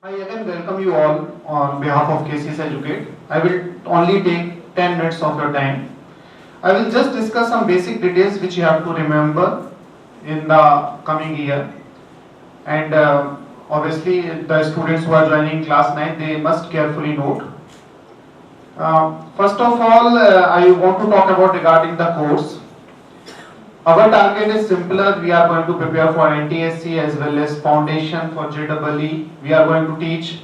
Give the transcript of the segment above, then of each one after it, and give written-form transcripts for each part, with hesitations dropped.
I again welcome you all on behalf of KCS Educate. I will only take 10 minutes of your time. I will just discuss some basic details which you have to remember in the coming year. And obviously, the students who are joining class 9, they must carefully note. First of all, I want to talk about regarding the course. Our target is simpler. We are going to prepare for NTSC as well as foundation for JEE. We are going to teach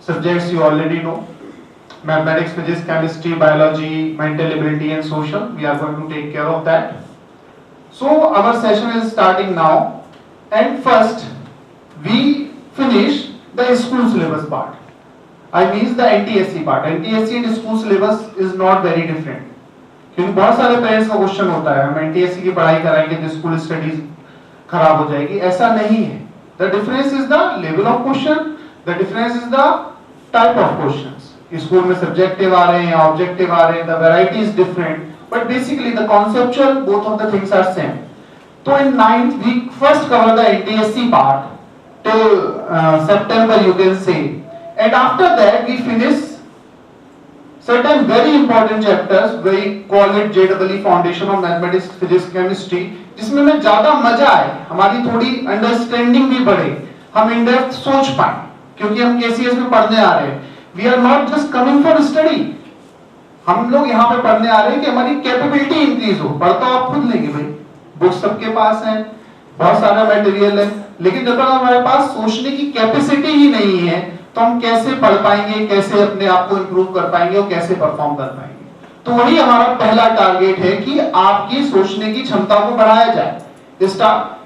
subjects you already know. Mathematics, physics, chemistry, biology, mental ability and social. We are going to take care of that. So our session is starting now. And first, we finish the school syllabus part. I mean the NTSC part. NTSC and school syllabus is not very different. क्योंकि बहुत सारे parents का question होता है हम NTSC की पढ़ाई कराएंगे तो स्कूल स्टडीज खराब हो जाएगी, ऐसा नहीं है. The difference is the level of question, the difference is the type of questions. School में सब्जेक्टिव आ रहे हैं, ऑब्जेक्टिव आ रहे हैं, the variety is different, but basically the conceptual both of the things are same. तो in 9th we first cover the NTSC part till September you can say, and after that we finish certain very important chapters. We call it JEE Foundation of Mathematics, Physics, Chemistry, जिसमें में ज्यादा मजा आए, हमारी थोड़ी understanding भी बढ़े, हम इन डेप्थ सोच पाए, क्योंकि हम केसीएस में पढ़ने आ रहे हैं. We are not just coming for study. हम लोग यहाँ पे पढ़ने आ रहे हैं कि हमारी कैपेबिलिटी इंक्रीज हो. पढ़ तो आप खुद लेंगे भाई, बुक्स सबके पास है, बहुत सारा मटेरियल है, लेकिन जब तक हमारे पास सोचने की कैपेसिटी ही नहीं है तो हम कैसे पढ़ पाएंगे, कैसे अपने आप को इंप्रूव कर पाएंगे और कैसे परफॉर्म कर पाएंगे. तो वही हमारा पहला टारगेट है कि आपकी सोचने की क्षमता को बढ़ाया जाए.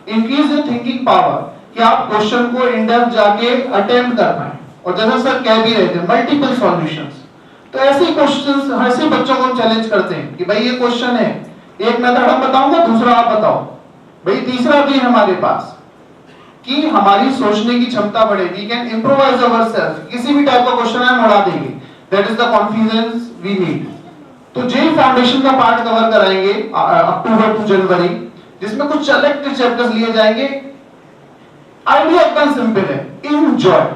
इंक्रीज योर थिंकिंग पावर, कि आप क्वेश्चन को इन डेप्थ जाके अटेम्प्ट कर पाए. और जैसा सर कह भी रहे थे, मल्टीपल सॉल्यूशंस. तो ऐसे क्वेश्चंस, ऐसे बच्चों को हम चैलेंज करते हैं कि भाई ये क्वेश्चन है, एक मेथड हम बताऊंगा, दूसरा आप बताओ, भाई तीसरा भी है हमारे पास, कि हमारी सोचने की क्षमता बढ़े. We can improvise ourselves. किसी भी टाइप का क्वेश्चन है हम उड़ा देंगे. That is the confidence we need. तो जेई फाउंडेशन का पार्ट कवर कराएंगे अक्टूबर टू जनवरी, जिसमें कुछ सेलेक्टेड चैप्टर्स लिए जाएंगे. आइडिया एकदम सिंपल है, एंजॉय,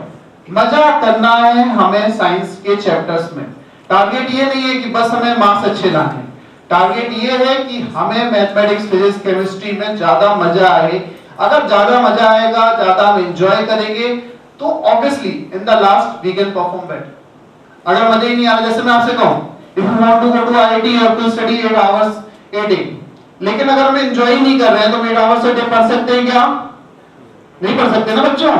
मजा करना है हमें साइंस के चैप्टर्स में. टारगेट ये नहीं है कि बस हमें मार्क्स अच्छे लाने. टारगेट ये है कि हमें मैथमेटिक्स, फिजिक्स, केमिस्ट्री में ज्यादा मजा आए. अगर ज्यादा मजा आएगा, ज्यादा हम एंजॉय करेंगे, तो obviously in the last we can perform better. अगर मजा ही नहीं आ रहा, जैसे मैं आपसे कहूं, if you want to go to IIT you have to study 8 hours a day, लेकिन अगर हम एंजॉय नहीं कर रहे हैं तो 8 आवर्स a day पढ़ सकते हैं क्या? नहीं पढ़ सकते ना बच्चों.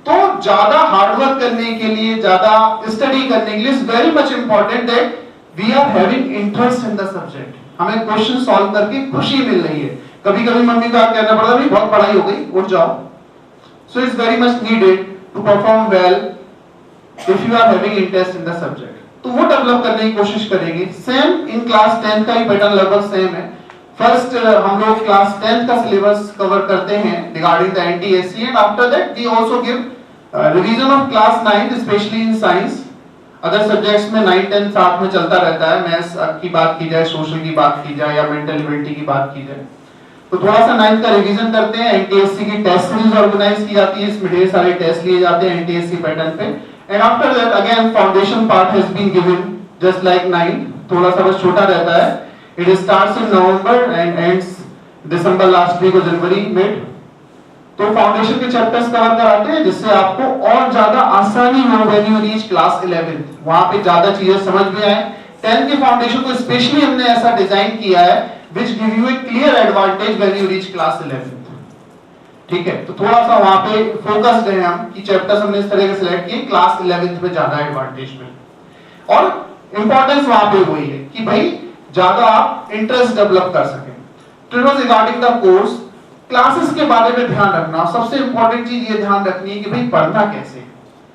तो ज्यादा हार्डवर्क करने के लिए, ज्यादा स्टडी करने के लिए is very much important that we are having interest in the subject. हमें क्वेश्चन सॉल्व करके खुशी मिल रही है. कभी कभी मम्मी का कहना पड़ता है बहुत पढ़ाई हो गई, उठ जाओ. So it's very much needed to perform well if you are having interest in the subject. तो वो डेवलप करने की कोशिश करेंगे. सेम इन क्लास 10 का ही पैटर्न लगभग सेम है. फर्स्ट हम लोग क्लास 10 का सिलेबस कवर करते हैं regarding the NTSC, and after that we also give revision of class 9 specially in science. Other subjects में 9, 10 साथ में चलता रहता है. मैथ्स की बात की जाए, सोशल की बात की जाए या मेंटल एबिलिटी की बात की जाए, तो थोड़ा सा 9th का रिवीजन करते हैं. एनटीएससी की टेस्ट सीरीज ऑर्गेनाइज की जाती है, इसमें ढेर सारे टेस्ट लिए जाते हैं एनटीएससी पैटर्न पे. And after that again foundation part has been given just like 9, थोड़ा सा बस छोटा रहता है. It starts in November and ends December last week और जनवरी मिड. तो फाउंडेशन के चैप्टर्स कवर कराते हैं जिससे आपको और ज्यादा आसानी हो व्हेन यू रीच क्लास 11. वहां पे ज्यादा चीजें समझ में आए. 10th के फाउंडेशन को स्पेशली हमने ऐसा डिजाइन किया है which give you a clear advantage when you reach class 11. ठीक है, तो थोड़ा सा वहां पे फोकस्ड हैं हम कि चैप्टर्स हमने इस तरह के सिलेक्ट किए क्लास 11th में ज्यादा एडवांटेज में. और इंपॉर्टेंस वहां पे वही है कि भाई ज्यादा आप इंटरेस्ट डेवलप कर सकें. तो रिगार्डिंग द कोर्स, क्लासेस के बारे में ध्यान रखना. सबसे इंपॉर्टेंट चीज ये ध्यान रखनी है कि भाई पढ़ना कैसे.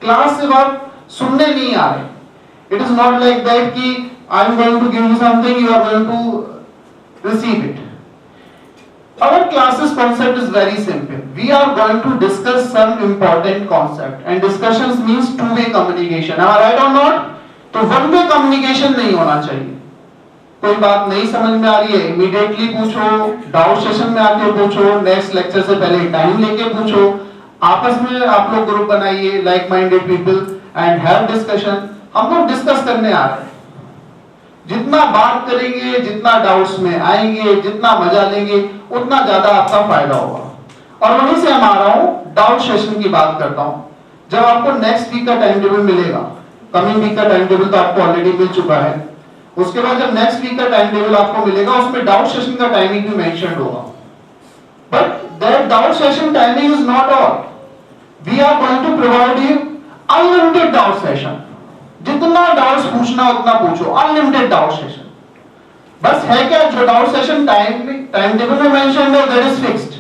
क्लास सिर्फ आप सुनने नहीं आ रहे. It is not like that कि I am going to give you something, you are going to receive it. Our classes concept is very simple. We are going to discuss some important concept, and discussions means two-way communication. Am I right or not? तो one-way communication नहीं होना चाहिए. कोई बात नहीं समझ में आ रही है, इमीडिएटली पूछो, डाउट सेशन में आके पूछो, नेक्स्ट लेक्चर से पहले टाइम लेके पूछो. आपस में आप लोग ग्रुप बनाइए, like minded people, and have discussion. हम लोग डिस्कस करने आ रहे हैं। जितना बात करेंगे, जितना डाउट्स में आएंगे, जितना मजा लेंगे, उतना ज्यादा आपका फायदा होगा। और वहीं से हम आ रहा हूं डाउट सेशन की बात करता हूं। जब आपको नेक्स्ट वीक का टाइम टेबल मिलेगा, कमिंग वीक का टाइम टेबल तो आपको ऑलरेडी मिल चुका है, उसके बाद जब नेक्स्ट वीक का टाइम टेबल आपको मिलेगा, उसमें डाउट सेशन का टाइमिंग भी मेंशन होगा। But that doubt session timing is not all. We are going to provide you unlimited doubt session. जितना डाउट्स पूछना उतना पूछो, अनलिमिटेड डाउट सेशन। बस है क्या, जो डाउट सेशन टाइम टेबल में मेंशन है दैट इज फिक्स्ड।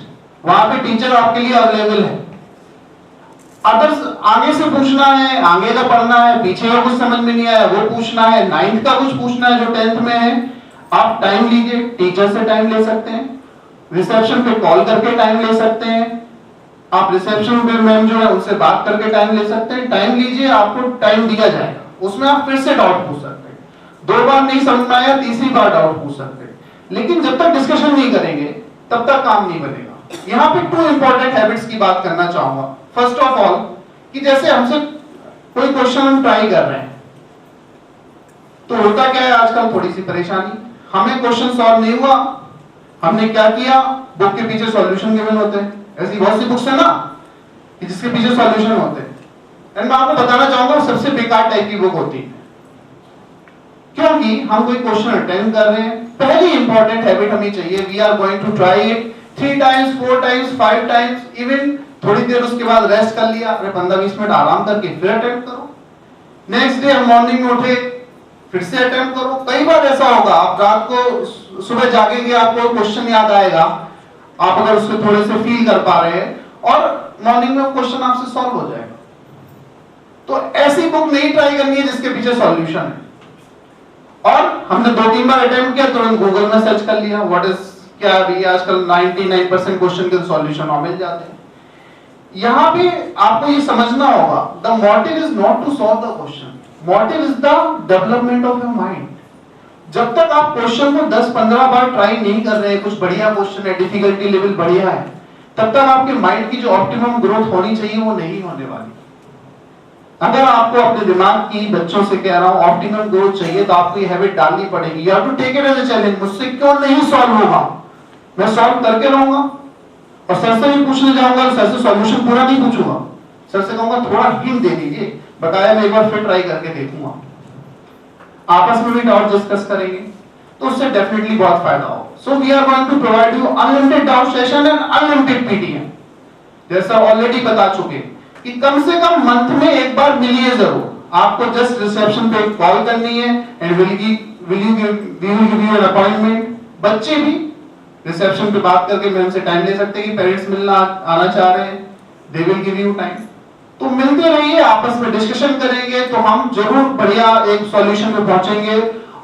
वहां पे टीचर आपके लिए अवेलेबल है। अदर्स आगे से पूछना है, आगे का पढ़ना है, पीछे का कुछ समझ में नहीं आया वो पूछना है, 9th का कुछ पूछना है जो 10th में है, आप टाइम लीजिए, टीचर से टाइम ले सकते हैं, रिसेप्शन पे कॉल करके टाइम ले सकते हैं, आप रिसेप्शन पे मैम जो है उनसे बात करके टाइम ले सकते हैं। टाइम लीजिए, आपको टाइम दिया जाएगा, उसमें आप फिर से डाउट पूछ सकते हैं। 2 बार नहीं समझ में आया, तीसरी बार डाउट पूछ सकते हैं। लेकिन जब तक डिस्कशन नहीं करेंगे तब तक काम नहीं बनेगा। यहाँ पे 2 इंपॉर्टेंट हैबिट्स की बात करना चाहूंगा। फर्स्ट ऑफ ऑल, कि जैसे हमसे कोई क्वेश्चन हम ट्राई कर रहे हैं, तो होता क्या है आजकल, थोड़ी सी परेशानी, हमें क्वेश्चन सॉल्व नहीं हुआ, हमने क्या किया, बुक के पीछे सॉल्यूशन गिवन होते हैं। ऐसी बहुत सी बुक्स है ना कि जिसके पीछे सॉल्यूशन होते हैं। एंड मैं आपको बताना चाहूंगा सबसे बेकार टाइप की बुक होती है, क्योंकि हम कोई क्वेश्चन अटेम्प्ट कर रहे हैं। पहली इंपॉर्टेंट हैबिट हमें चाहिए, we are going to try it 3 times, 4 times, 5 times, even थोड़ी देर उसके बाद रेस्ट कर लिया, 15-20 मिनट आराम करके फिर अटेम्प्ट करो। नेक्स्ट डे हम मॉर्निंग में उठे, फिर से अटेम्प्ट करो। कई बार ऐसा होगा, आप रात को सुबह जागेंगे, आपको क्वेश्चन याद आएगा, आप अगर उसको थोड़े से फील कर पा रहे हैं, और मॉर्निंग में क्वेश्चन आपसे सॉल्व हो जाएगा। तो ऐसी बुक नहीं ट्राई करनी है जिसके पीछे सॉल्यूशन है। और हमने 2-3 बार अटेम्प्ट किया, तुरंत गूगल में सर्च कर लिया व्हाट इज, क्या अभी आजकल 99% क्वेश्चन के सॉल्यूशन मिल जाते हैं। यहां पे आपको ये समझना होगा, the motive is not to solve the question, motive is the development of your mind. जब तक आप क्वेश्चन को 10-15 बार ट्राई नहीं कर रहे हैं, कुछ बढ़िया क्वेश्चन है, डिफिकल्टी लेवल बढ़िया है, तब तक आपके माइंड की जो ऑप्टिमम ग्रोथ होनी चाहिए वो नहीं होने वाली। अगर आपको अपने दिमाग की, बच्चों से कह रहा हूं, ऑप्टिमम ग्रोथ चाहिए, तो आपको ये हैबिट डालनी पड़ेगी। You have to take it as a challenge. मुझसे क्यों नहीं सॉल्व होगा, मैं सॉल्व करके रहूंगा, और सर से भी पूछने जाऊंगा, सर से सॉल्यूशन पूरा नहीं पूछूंगा, सर से कहूंगा थोड़ा हिंट दे दीजिए, बताया मैं एक बार फिर ट्राई करके देखूंगा। आपस में भी डाउट डिस्कस करेंगे, तो उससे डेफिनेटली बहुत फायदा होगा। So we are going to provide you unlimited doubt session and unlimited PTM. जैसा ऑलरेडी बता चुके कि कम से कम मंथ में एक बार मिलिए जरूर। आपको जस्ट रिसेप्शन पे कॉल करनी है, and will you give you an appointment. बच्चे भी रिसेप्शन पे बात करके मैम से टाइम ले सकते हैं कि पेरेंट्स मिलना आना चाह रहे हैं, they will give you time. तो मिलते रहिए, आपस में डिस्कशन करेंगे, तो हम जरूर बढ़िया एक सॉल्यूशन पे पहुंचेंगे,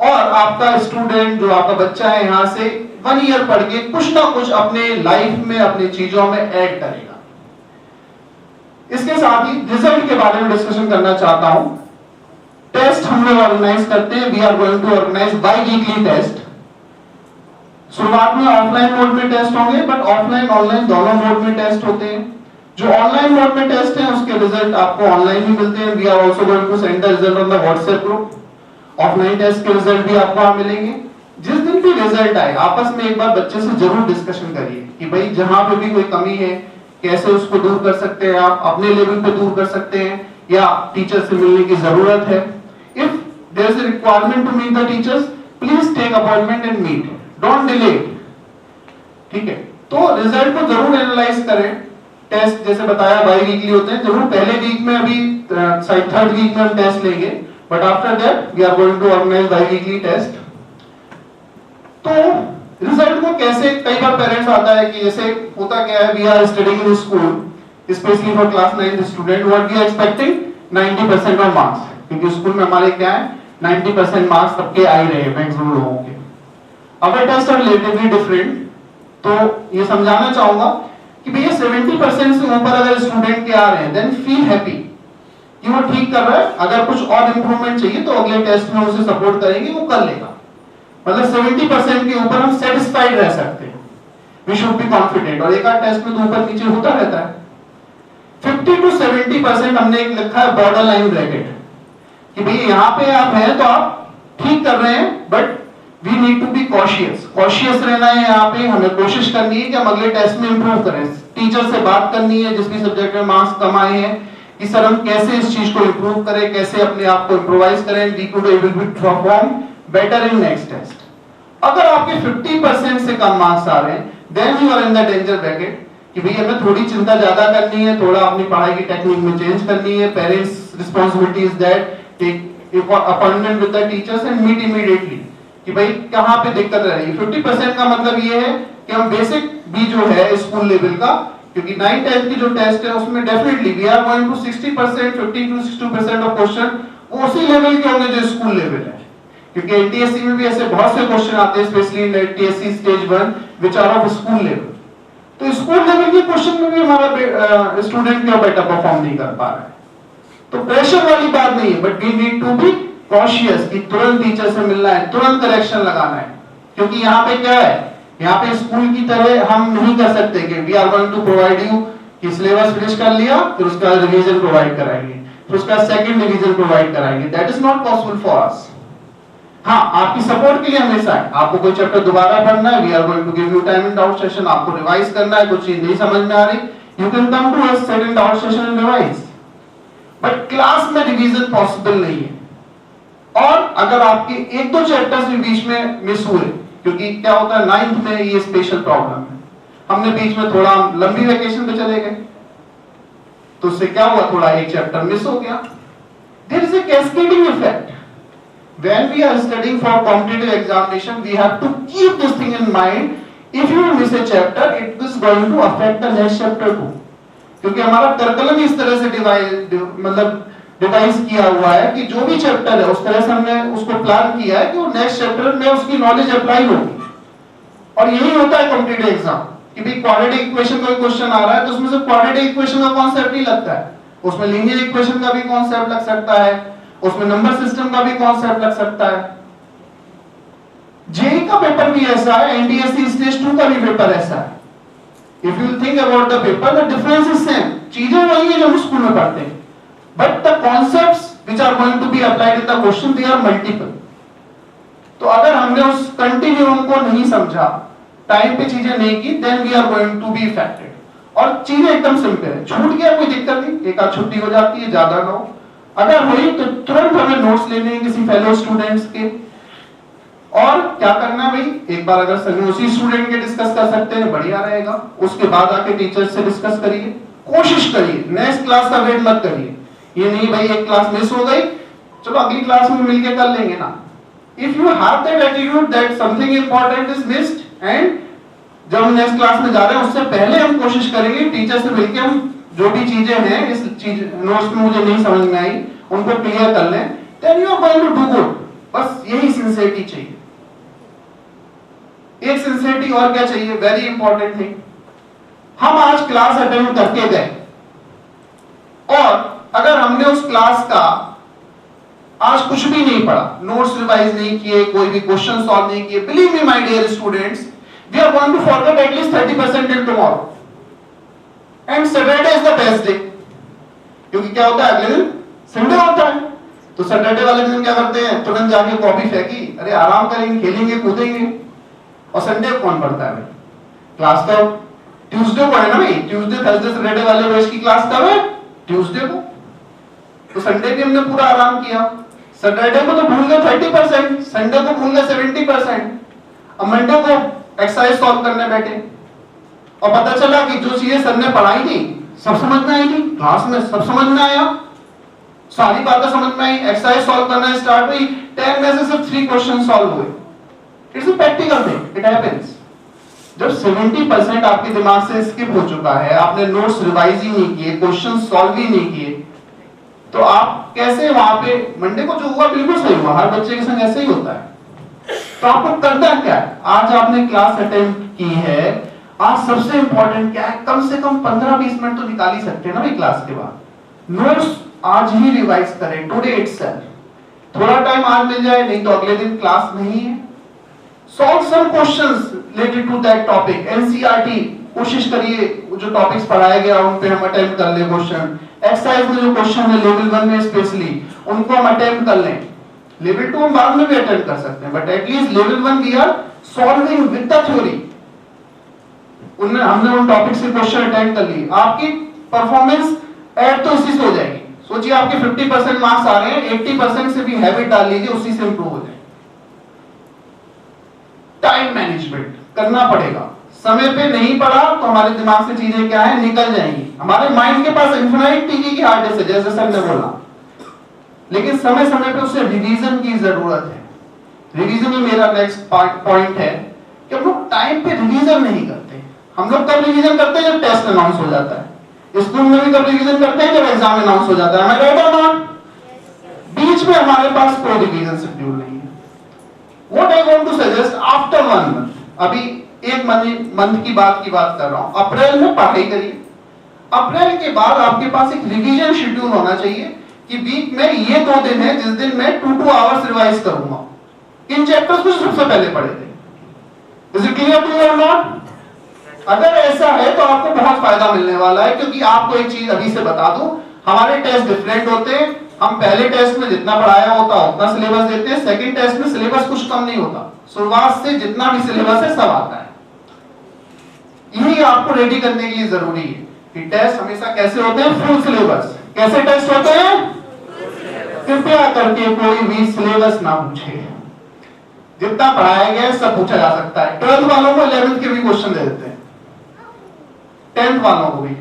और आपका स्टूडेंट, जो आपका बच्चा है, यहां से 1 ईयर पढ़ के कुछ ना कुछ अपने लाइफ में, अपनी चीजों में ऐड करेगा। इसके साथ ही रिजल्ट के बारे में डिस्कशन करना चाहता हूं। टेस्ट हम लोग ऑर्गेनाइज करते हैं, we are going to organise biweekly test. शुरुआत में ऑफलाइन मोड में टेस्ट होंगे, बट ऑफलाइन ऑनलाइन दोनों मोड में टेस्ट होते हैं। जो ऑनलाइन मोड में टेस्ट है उसके रिजल्ट आपको ऑनलाइन ही मिलते हैं। We are also going to send the result on the WhatsApp group. Offline test के रिजल्ट भी आपको वहां मिलेंगे। जिस दिन भी रिजल्ट आए, आपस में एक बार बच्चे से जरूर डिस्कशन करिए कि भाई जहां पे भी कोई कमी है, कैसे उसको दूर कर सकते हैं, आप अपने लेवल पे दूर कर सकते हैं, या टीचर से मिलने की जरूरत है। If there is a requirement to meet the teachers, please take appointment and meet, don't delay. ठीक है, तो रिजल्ट को जरूर एनालाइज करें। टेस्ट जैसे बताया बाई वीकली होते हैं, जरूर पहले वीक में, अभी शायद 3rd वीक में हम टेस्ट लेंगे, but after that we are going to organise biweekly test. तो रिजल्ट को कैसे, कई बार पेरेंट्स आता है कि जैसे होता क्या है, we are studying in school specially for class 9 student, what we are expecting 90% of marks, क्योंकि स्कूल में हमारे क्या है 90% मार्क्स सबके आ ही रहे हैं मैक्सिमम लोगों के। अगर टेस्ट आर रिलेटिवली डिफरेंट, तो ये समझाना चाहूंगा कि भैया 70% से ऊपर अगर स्टूडेंट के आ रहे हैं, देन फील हैप्पी कि वो ठीक कर रहा है। अगर कुछ और इंप्रूवमेंट चाहिए तो अगले टेस्ट में उसे सपोर्ट करेंगे, वो कर लेगा। मतलब 70% के ऊपर हम सेटिस्फाइड रह सकते हैं, वी शुड बी कॉन्फिडेंट। और एक आध टेस्ट में तो ऊपर नीचे होता रहता है। 50 to 70% हमने एक लिखा है बॉर्डर लाइन ब्रैकेट, कि भाई यहाँ पे आप हैं तो आप ठीक कर रहे हैं, but we need to be cautious रहना है। यहाँ पे हमें कोशिश करनी है कि हम अगले टेस्ट में इंप्रूव करें। टीचर से बात करनी है जिस भी सब्जेक्ट में मार्क्स कम आए हैं कि सर हम कैसे इस चीज को इंप्रूव करें, कैसे अपने आप को इम्प्रोवाइज करें, we could able to perform better in next test. अगर आपके 50% से कम मार्क्स आ रहे हैं, then you are in the danger bracket, कि भाई हमें थोड़ी चिंता ज्यादा करनी है, थोड़ा अपनी पढ़ाई की टेक्निक में चेंज करनी है। Parents responsibility is that take appointment with the teachers and meet immediately कि भाई कहां पे दिक्कत रह रही है। 50% का मतलब ये है कि हम बेसिक भी जो है स्कूल लेवल का, क्योंकि 9th 10th की जो टेस्ट है उसमें definitely we are going to 60%, 50 to 60% of question उसी लेवल के होंगे जो स्कूल लेवल है, क्योंकि एनटीएससी में भी ऐसे बहुत से क्वेश्चन आते हैं, specially in NTSC stage 1 which are of school level. तो स्कूल लेवल के क्वेश्चन में भी हमारा स्टूडेंट क्यों बेटर परफॉर्म नहीं कर पा रहा है। तो प्रेशर वाली बात नहीं है, but we need to be cautious कि तुरंत टीचर से मिलना है, तुरंत करेक्शन लगाना है। क्योंकि यहाँ पे क्या है, यहाँ पे स्कूल की तरह हम नहीं कर सकते कि we are going to provide you कि सिलेबस फिनिश कर लिया फिर उसका रिवीजन प्रोवाइड कराएंगे, फिर उसका सेकंड रिवीजन प्रोवाइड कराएंगे। That is not possible for us. हाँ, आपकी सपोर्ट के लिए हमेशा है। आपको कोई चैप्टर दोबारा पढ़ना है, we are going to give you time in doubt session. आपको रिवाइज करना है, कुछ चीज नहीं समझ में आ रही, you can come to us second doubt session and revise. But class में रिवीजन पॉसिबल नहीं है। और अगर आपके एक दो चैप्टर्स भी बीच में मिस हुए, क्योंकि क्या होता है 9th में ये स्पेशल प्रॉब्लम है, हमने बीच में थोड़ा लंबी वेकेशन पे चले गए, तो उससे क्या हुआ, थोड़ा एक चैप्टर मिस हो गया। There is a cascading effect. When we are studying for competitive examination, we have to keep this thing in mind. If you miss a chapter, it is going to affect the next chapter too. क्योंकि हमारा curriculum इस तरह से device किया हुआ है कि जो भी चैप्टर है उस तरह से हमने उसको प्लान किया है कि वो नेक्स्ट चैप्टर में उसकी नॉलेज अप्लाई होगी। और यही होता है कॉम्पिटिटिव एग्जाम कि भी क्वाड्रेटिक इक्वेशन का क्वेश्चन आ रहा है तो उसमें से क्वाड्रेटिक इक्वेशन का कॉन्सेप्ट नहीं लगता है, उसमें लीनियर इक्वेशन का भी कॉन्सेप्ट लग सकता है, उसमें नंबर सिस्टम का भी कॉन्सेप्ट लग सकता है। जेईई का पेपर भी ऐसा है, एनटीएससी स्टेज 2 का भी पेपर ऐसा है। If you think about the paper, the difference is same, चीजें वही है जो हम स्कूल में पढ़ते हैं, but the concepts which are going to be applied in the question they are multiple. तो अगर हमने उस कंटिन्यूम को नहीं समझा, टाइम पे चीजें नहीं की, then we are going to be affected. और चीजें एकदम सिंपल है, छूट गया कोई दिक्कत नहीं, एक आध छुट्टी हो जाती है, ज्यादा ना हो। अगर हुई तो तुरंत हमें नोट्स लेने हैं किसी फेलो स्टूडेंट्स के, और क्या करना है भाई, एक बार अगर सभी उसी स्टूडेंट के डिस्कस कर सकते हैं बढ़िया रहेगा, उसके बाद आके टीचर से डिस्कस करिए, कोशिश करिए, नेक्स्ट क्लास का वेट मत करिए। ये नहीं भाई एक क्लास मिस हो गई, चलो अगली क्लास में मिलके कर लेंगे ना। If you have that attitude that something important is missed, and जब हम नेक्स्ट क्लास में जा रहे हैं उससे पहले हम कोशिश करेंगे टीचर से मिलके हम जो भी चीजें हैं इस चीज नोट्स में मुझे नहीं समझ में आई उनको क्लियर कर लें, then you are going to do good. बस यही सिंसियरिटी चाहिए। एक सिंसियरिटी और क्या चाहिए, वेरी इंपॉर्टेंट थिंग, हम आज क्लास अटेंड करके गए और अगर हमने उस क्लास का आज कुछ भी नहीं पढ़ा, नोट्स रिवाइज नहीं किए, कोई भी क्वेश्चन सॉल्व नहीं किए, believe me my dear students, we are going to forget at least 30% till tomorrow, and Saturday is the best day. क्योंकि क्या होता है, अगले दिन संडे होता है, तो सैटरडे वाले दिन क्या करते हैं, तुरंत जाके कॉपी फेंकी, अरे आराम करेंगे, खेलेंगे कूदेंगे। और संडे कौन पढ़ता है भाई, क्लास तो ट्यूसडे को है ना भाई, ट्यूसडे थर्सडे सैटरडे वाले रोज की क्लास कब है, ट्यूसडे को। तो संडे भी हमने पूरा आराम किया, सैटरडे को तो भूल गए 30%, संडे को भूल गए 70%, अब मंडे को एक्सरसाइज सॉल्व करने बैठे और पता चला कि जो चीजें सर ने पढ़ाई थी सब समझ में आई थी, क्लास में सब समझ में आया, सारी बातें समझ में आई, एक्सरसाइज सॉल्व करना स्टार्ट हुई, 10 में से सिर्फ 3 क्वेश्चन सॉल्व हुए। It's a practical thing, it happens. जब 70% आपके दिमाग से स्किप हो चुका है, आपने नोट्स रिवाइज ही नहीं किए, क्वेश्चन सॉल्व ही नहीं किए, तो आप कैसे वहां पे, मंडे को जो हुआ बिल्कुल सही हुआ, हर बच्चे के संग ऐसे ही होता है। तो आपको करना क्या है, आज आपने क्लास अटेंड की है, आज सबसे इंपॉर्टेंट क्या है, कम से कम 15-20 मिनट तो निकाल ही सकते हैं ना भाई क्लास के बाद। नोट्स आज ही रिवाइज करें, टुडे इटसेल्फ। थोड़ा टाइम आज मिल जाए, नहीं तो अगले दिन क्लास नहीं है, solve some questions related to that topic, NCERT कोशिश करिए जो टॉपिक्स पढ़ाया गया उन पे हम अटेम्प्ट कर ले क्वेश्चन। एक्सरसाइज में जो क्वेश्चन है लेवल 1 में स्पेशली उनको हम अटेम्प्ट कर लें। लेवल 2 हम बाद में भी अटेम्प्ट कर सकते हैं, but at least level 1 we are solving with the theory. उनने हमने उन टॉपिक से क्वेश्चन अटेम्प्ट कर लिए, आपकी परफॉर्मेंस ऐड तो इसी से हो जाएगी। सोचिए आपके 50% मार्क्स आ रहे हैं, 80% से भी हैबिट डाल लीजिए, उसी से इंप्रूव हो जाए। टाइम मैनेजमेंट करना पड़ेगा। समय पे नहीं पढ़ा तो हमारे दिमाग से चीजें क्या है निकल जाएंगी। हमारे माइंड के पास इन्फिनाइट टीवी की हार्ड डिस्क है, जैसे सर ने बोला, लेकिन समय समय पे उसे रिवीजन की जरूरत है। रिवीजन ही मेरा नेक्स्ट पॉइंट है कि हम लोग टाइम पे रिवीजन नहीं करते। हम लोग कब रिवीजन करते हैं? जब टेस्ट अनाउंस हो जाता है। स्कूल में भी कब रिवीजन करते हैं? जब एग्जाम अनाउंस हो जाता है। राइट और नॉट? बीच में हमारे पास कोई रिवीजन शेड्यूल नहीं है। What I want to suggest after 1 month, अभी एक मंथ की बात कर रहा हूं, अप्रैल में पढ़ाई करिए। अप्रैल के बाद आपके पास एक रिवीजन शेड्यूल होना चाहिए कि वीक में ये 2 दिन है जिस दिन मैं 2 आवर्स रिवाइज करूंगा। इन चैप्टर्स को सबसे पहले पढ़े थे। Is it clear to you और नॉट? अगर ऐसा है तो आपको बहुत फायदा मिलने वाला है, क्योंकि आपको एक चीज अभी से बता दूं, हमारे टेस्ट डिफरेंट होते हैं। हम पहले टेस्ट में जितना पढ़ाया होता उतना सिलेबस देते हैं, सेकंड टेस्ट में सिलेबस कुछ कम नहीं होता, शुरुआत से जितना भी सिलेबस है सब आता है। यही आपको रेडी करने के लिए जरूरी है कि टेस्ट हमेशा कैसे होते हैं? Full syllabus. कैसे टेस्ट होते हैं? कृपया करके कोई भी सिलेबस ना पूछे, जितना पढ़ाया गया है सब पूछा जा सकता है। 12th वालों को 11th के भी क्वेश्चन दे देते हैं, 10th वालों को भी,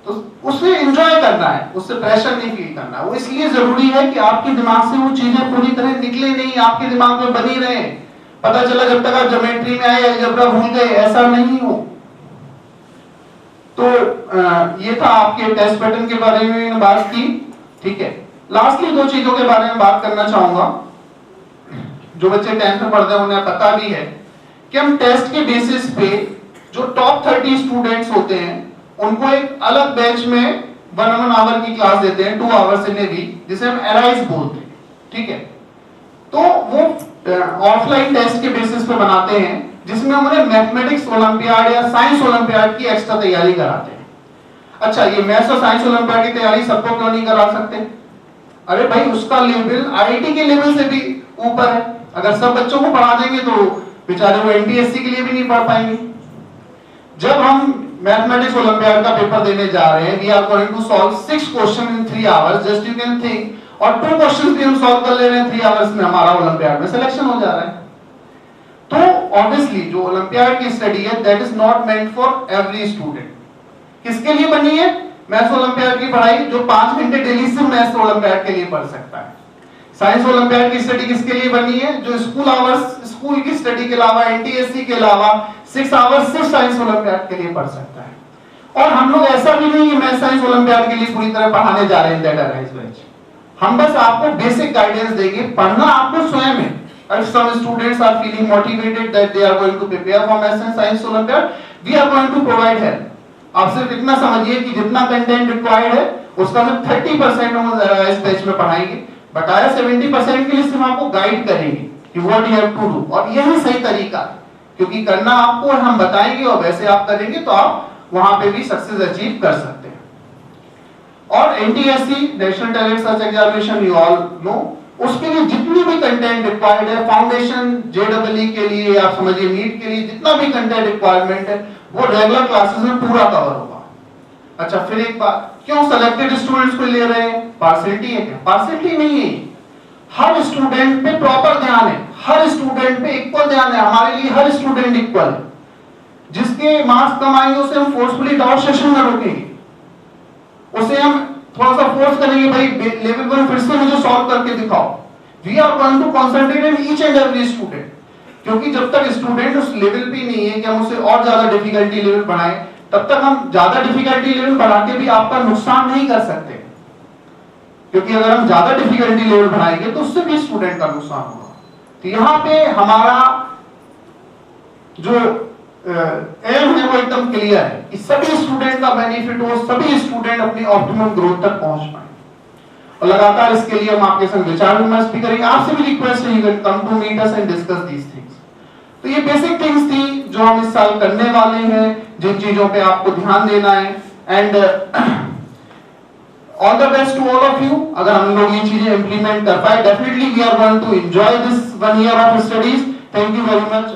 तो उससे एंजॉय करना है, उससे प्रेशर नहीं फील करना है। वो इसलिए जरूरी है कि आपके दिमाग से वो चीजें पूरी तरह निकले नहीं, आपके दिमाग में बनी रहे। पता चला जब तक आप ज्योमेट्री में आए अलजेब्रा भूल गए, ऐसा नहीं हो। तो ये था आपके टेस्ट पैटर्न के बारे में बात की, ठीक है। लास्टली 2 चीजों के बारे में बात करना चाहूंगा। जो बच्चे 10th में पढ़ते हैं उन्हें पता भी है कि हम टेस्ट के बेसिस पे जो टॉप 30 स्टूडेंट्स होते हैं उनको एक अलग बैच में 1 आवर की क्लास देते हैं, 2 आवर्स इन ए वीक, जिसे हम एराइज बोलते हैं, ठीक है। तो वो ऑफलाइन टेस्ट के बेसिस पे बनाते हैं, जिसमें हम उन्हें मैथमेटिक्स ओलंपियाड या साइंस ओलंपियाड की एक्स्ट्रा तैयारी कराते हैं। अच्छा, ये मैथ्स और साइंस ओलंपियाड की तैयारी सबको क्यों नहीं करा सकते? अरे भाई, उसका लेवल आईआईटी के लेवल से भी ऊपर है। अगर सब बच्चों को पढ़ा देंगे तो बेचारे वो एनटीएससी के लिए भी नहीं पढ़ पाएंगे। जब हम मैथमेटिक्स ओलंपियाड का पेपर देने जा रहे हैं, we are going to solve 6 question in 3 hours, just you can think, और 2 क्वेश्चंस भी हम सॉल्व कर ले रहे हैं 3 आवर्स में, हमारा ओलंपियाड में सिलेक्शन हो जा रहा है। तो ऑब्वियसली जो ओलंपियाड की स्टडी है that is not meant for every student. किसके लिए बनी है मैथ्स ओलंपियाड की पढ़ाई? जो 5 घंटे डेली से मैथ्स ओलंपियाड के लिए पढ़ सकता है। साइंस ओलंपियाड की स्टडी किसके लिए बनी है? जो स्कूल आवर्स, स्कूल की स्टडी के अलावा, एनटीएससी के अलावा 6 आवर्स सिर्फ साइंस ओलंपियाड के लिए पढ़ सकता है। और हम लोग ऐसा भी नहीं है मैथ्स साइंस ओलंपियाड के लिए पूरी तरह पढ़ाने जा रहे हैं दैट अराइज बैच। हम बस आपको बेसिक गाइडेंस देंगे, पढ़ना आपको स्वयं है। If some students are feeling motivated that they are going to prepare for maths and science Olympiad, we are going to provide help. आप सिर्फ इतना समझिए कि जितना कंटेंट रिक्वायर्ड है उसका सिर्फ 30% हम इस बैच में पढ़ाएंगे, बकाया 70% के लिए सिर्फ आपको गाइड करेंगे कि what you have to do. और यही सही तरीका है, क्योंकि करना आपको और हम बताएंगे और वैसे आप करेंगे तो आप वहां पे भी सक्सेस अचीव कर सकते हैं। और NTSC national talent search examination you all know, उसके लिए जितनी भी कंटेंट रिक्वायर्ड है, फाउंडेशन जेडब्ल्यू के लिए, आप समझिए नीट के लिए जितना भी कंटेंट रिक्वायरमेंट है वो रेगुलर क्लासेस में पूरा कवर होगा। अच्छा, फिर एक बात, क्यों सेलेक्टेड स्टूडेंट्स को ले रहे हैं? पार्शियलिटी है क्या? पार्शियलिटी नहीं है, हर स्टूडेंट पे प्रॉपर ध्यान है, हर स्टूडेंट पे इक्वल ध्यान है। हमारे लिए हर स्टूडेंट इक्वल है। जिसके मार्क्स कम आएंगे उसे हम फोर्सफुली डाउट सेशन में रोकेंगे, उसे हम थोड़ा सा फोर्स करेंगे, भाई लेवल 1 फिर से मुझे सॉल्व करके दिखाओ। We are going to concentrate in each and every student, क्योंकि जब तक स्टूडेंट उस लेवल पे नहीं है कि हम उसे और ज्यादा डिफिकल्टी लेवल बढ़ाएं, तब तक हम ज्यादा डिफिकल्टी लेवल बढ़ा के भी आपका नुकसान नहीं कर सकते। क्योंकि अगर हम ज्यादा डिफिकल्टी लेवल बढ़ाएंगे तो उससे भी स्टूडेंट का नुकसान होगा। तो यहाँ पे हमारा जो एम है वो एकदम क्लियर है कि सभी स्टूडेंट का बेनिफिट हो, सभी स्टूडेंट अपनी ऑप्टिमम ग्रोथ तक पहुंच पाए। और लगातार इसके लिए हम आपके संग विचार विमर्श भी करेंगे। आपसे भी रिक्वेस्ट है, you can come to meet us and discuss these things. तो ये बेसिक थिंग्स थी जो हम इस साल करने वाले हैं। जिन चीजों पे आपको ध्यान देना है, and all the best to all of you. अगर हम लोग ये चीजें इंप्लीमेंट कर पाए, definitely we are going to enjoy this 1 year of studies. Thank you very much.